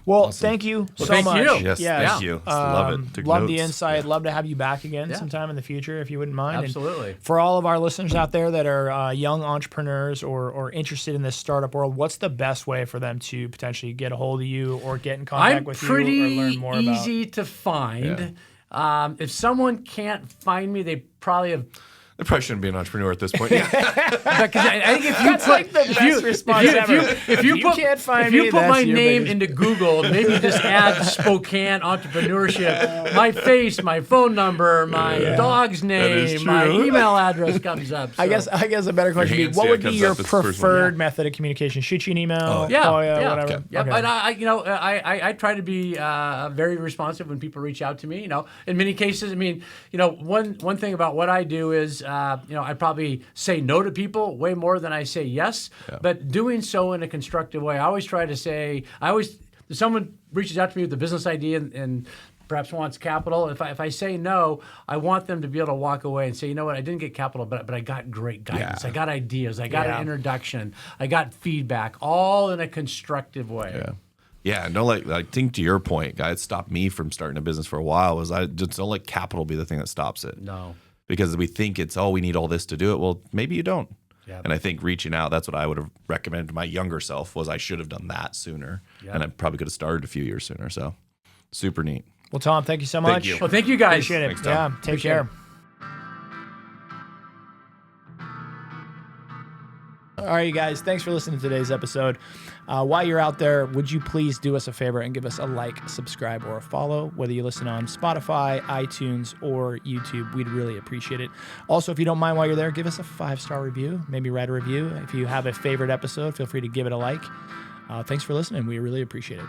Well, thank you so much. Yes, thank you. Love it. Love the insight. Love to have you back again sometime in the future, if you wouldn't mind. Absolutely. And for all of our listeners out there that are young entrepreneurs or interested in this startup world, what's the best way for them to potentially get a hold of you or get in contact with you or learn more about? I'm pretty easy to find. Yeah. If someone can't find me, they probably have. They probably shouldn't be an entrepreneur at this point. Because I think if you That's like the best response ever. If you put my name into Google, maybe just add Spokane entrepreneurship, my face, my phone number, my dog's name, my email address comes up. So. I guess a better question would be, what would be your preferred method of communication? Shoot you an email? Whatever. Okay. Yeah, but I try to be very responsive when people reach out to me. You know, in many cases, I mean, you know, one thing about what I do is. I probably say no to people way more than I say yes, but doing so in a constructive way. I always try to say, if someone reaches out to me with a business idea and perhaps wants capital, if I say no, I want them to be able to walk away and say, you know what, I didn't get capital, but I got great guidance. I got ideas. I got an introduction. I got feedback, all in a constructive way. Yeah. Yeah, and don't I think to your point, guys, stopped me from starting a business for a while was I just don't let capital be the thing that stops it. No. Because we think it's, we need all this to do it. Well, maybe you don't. Yep. And I think reaching out, that's what I would have recommended to my younger self was I should have done that sooner. Yep. And I probably could have started a few years sooner. So super neat. Well, Tom, thank you so much. Thank you. Well, thank you guys. Appreciate it. Thanks, Tom. Take care. All right, you guys. Thanks for listening to today's episode. While you're out there, would you please do us a favor and give us a like, subscribe, or a follow, whether you listen on Spotify, iTunes, or YouTube. We'd really appreciate it. Also, if you don't mind while you're there, give us a 5-star review. Maybe write a review. If you have a favorite episode, feel free to give it a like. Thanks for listening. We really appreciate it.